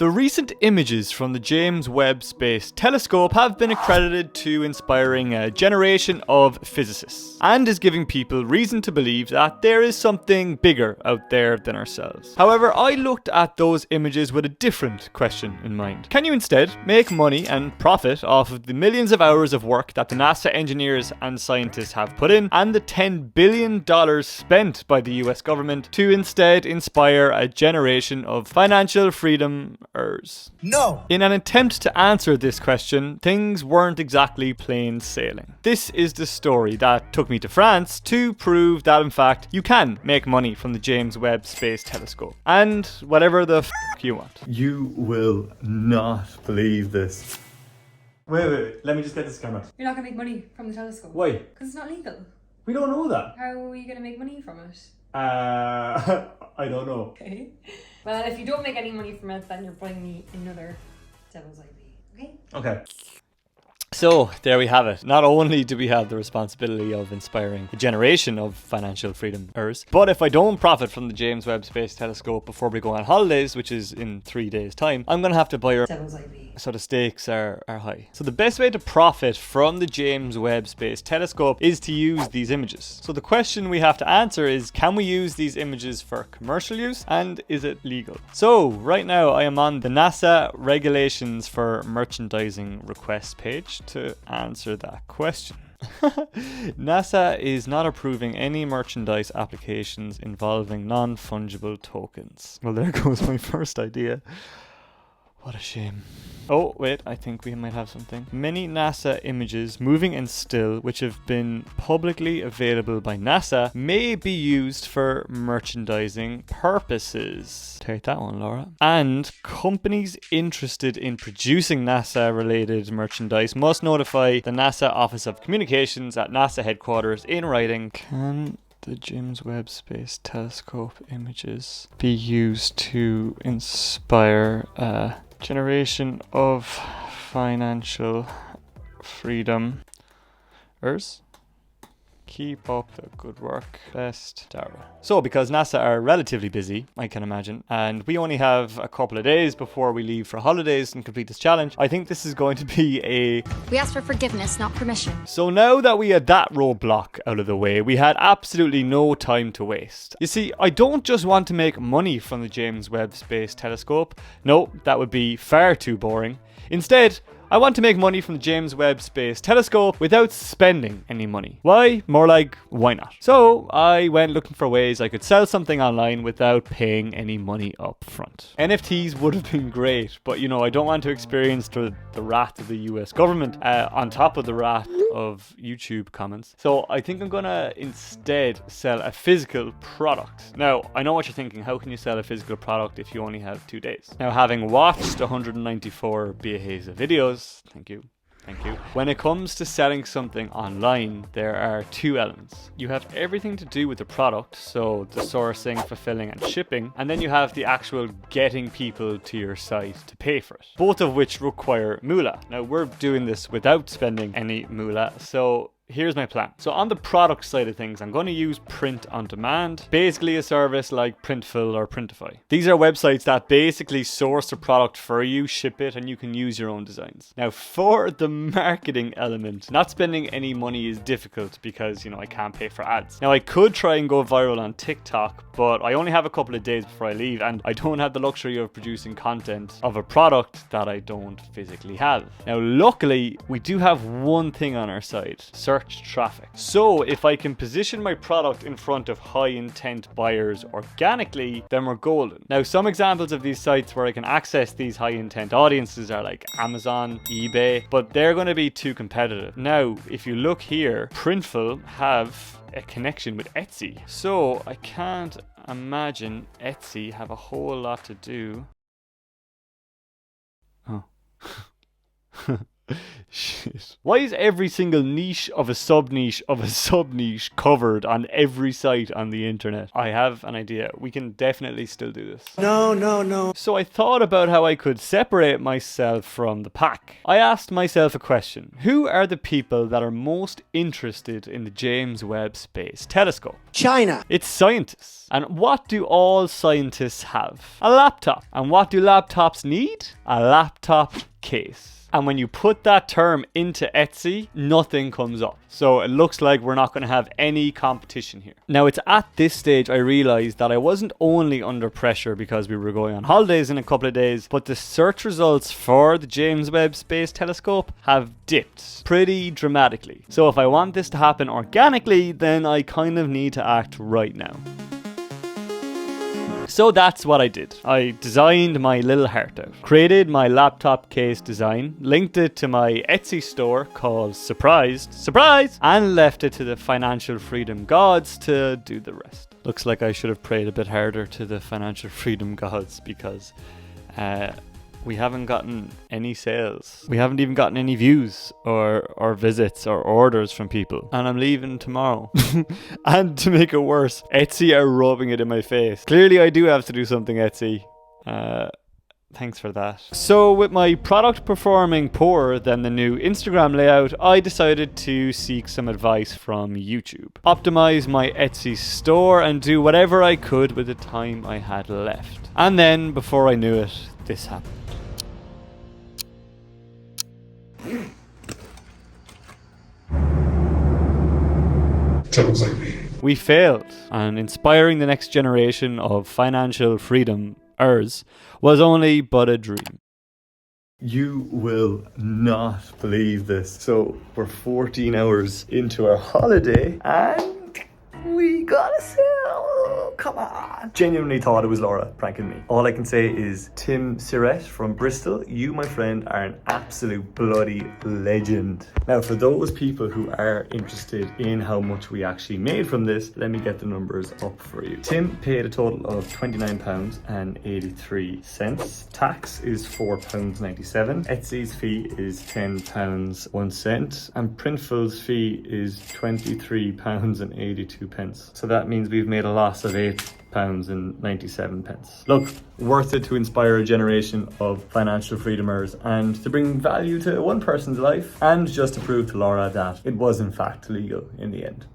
The recent images from the James Webb Space Telescope have been accredited to inspiring a generation of physicists, and is giving people reason to believe that there is something bigger out there than ourselves. However, I looked at those images with a different question in mind. Can you instead make money and profit off of the millions of hours of work that the NASA engineers and scientists have put in, and the $10 billion spent by the US government to instead inspire a generation of financial freedom? No! In an attempt to answer this question, things weren't exactly plain sailing. This is the story that took me to France to prove that in fact you can make money from the James Webb Space Telescope. And whatever the f you want. You will not believe this. Wait, let me just get this camera. You're not going to make money from the telescope. Why? Because it's not legal. We don't know that. How are you going to make money from it? I don't know. Okay. Well, if you don't make any money from it, then you're buying me another devil's IV. Okay? Okay. So, there we have it. Not only do we have the responsibility of inspiring a generation of financial freedomers, but if I don't profit from the James Webb Space Telescope before we go on holidays, which is in 3 days' time, I'm going to have to buy her. Devil's IV. So the stakes are high. So the best way to profit from the James Webb Space Telescope is to use these images. So the question we have to answer is, can we use these images for commercial use, and is it legal? So right now I am on the NASA regulations for merchandising request page to answer that question. NASA is not approving any merchandise applications involving non-fungible tokens. Well, there goes my first idea. What a shame. Oh, wait, I think we might have something. Many NASA images, moving and still, which have been publicly available by NASA, may be used for merchandising purposes. Take that one, Laura. And companies interested in producing NASA-related merchandise must notify the NASA Office of Communications at NASA headquarters in writing. Can the James Webb Space Telescope images be used to inspire a generation of financial freedomers? Keep up the good work. Best, Darragh. So, because NASA are relatively busy, I can imagine, and we only have a couple of days before we leave for holidays and complete this challenge, I think this is going to be a... We asked for forgiveness, not permission. So now that we had that roadblock out of the way, we had absolutely no time to waste. You see, I don't just want to make money from the James Webb Space Telescope. No, that would be far too boring. Instead, I want to make money from the James Webb Space Telescope without spending any money. Why? More like, why not? So I went looking for ways I could sell something online without paying any money up front. NFTs would have been great, but you know, I don't want to experience the wrath of the US government on top of the wrath of YouTube comments. So I think I'm gonna instead sell a physical product. Now, I know what you're thinking, how can you sell a physical product if you only have 2 days? Now, having watched 194 BAs of videos, thank you. When it comes to selling something online, there are two elements. You have everything to do with the product, so the sourcing, fulfilling and shipping, and then you have the actual getting people to your site to pay for it, both of which require moolah. Now, we're doing this without spending any moolah, so here's my plan. So on the product side of things, I'm going to use print on demand, basically a service like Printful or Printify. These are websites that basically source the product for you, ship it, and you can use your own designs. Now, for the marketing element, not spending any money is difficult because, you know, I can't pay for ads. Now, I could try and go viral on TikTok, but I only have a couple of days before I leave, and I don't have the luxury of producing content of a product that I don't physically have. Now, luckily, we do have one thing on our side: search traffic. So if I can position my product in front of high intent buyers organically, then we're golden. Now, some examples of these sites where I can access these high intent audiences are like Amazon, eBay, but they're going to be too competitive. Now, if you look here, Printful have a connection with Etsy. So I can't imagine Etsy have a whole lot to do. Oh. Shit. Why is every single niche of a sub-niche of a sub-niche covered on every site on the internet? I have an idea. We can definitely still do this. No. So I thought about how I could separate myself from the pack. I asked myself a question. Who are the people that are most interested in the James Webb Space Telescope? China. It's scientists. And what do all scientists have? A laptop. And what do laptops need? A laptop case. And when you put that term into Etsy, nothing comes up. So it looks like we're not going to have any competition here. Now, it's at this stage I realized that I wasn't only under pressure because we were going on holidays in a couple of days, but the search results for the James Webb Space Telescope have dipped pretty dramatically. So if I want this to happen organically, then I kind of need to act right now. So that's what I did. I designed my little heart out, created my laptop case design, linked it to my Etsy store called Surprise, and left it to the financial freedom gods to do the rest. Looks like I should have prayed a bit harder to the financial freedom gods because we haven't gotten any sales. We haven't even gotten any views or visits or orders from people. And I'm leaving tomorrow. And to make it worse, Etsy are rubbing it in my face. Clearly I do have to do something, Etsy. Thanks for that. So with my product performing poorer than the new Instagram layout, I decided to seek some advice from YouTube. Optimize my Etsy store and do whatever I could with the time I had left. And then, before I knew it, this happened. Troubles like me. We failed, and inspiring the next generation of financial freedomers was only but a dream. You will not believe this. So we're 14 hours into our holiday and we got a sale. Come on. Genuinely thought it was Laura pranking me. All I can say is, Tim Siret from Bristol, you, my friend, are an absolute bloody legend. Now, for those people who are interested in how much we actually made from this, let me get the numbers up for you. Tim paid a total of £29.83. Tax is £4.97. Etsy's fee is £10.01. And Printful's fee is £23.82. So that means we've made a loss of £8.97. Look, worth it to inspire a generation of financial freedomers and to bring value to one person's life, and just to prove to Laura that it was in fact legal in the end.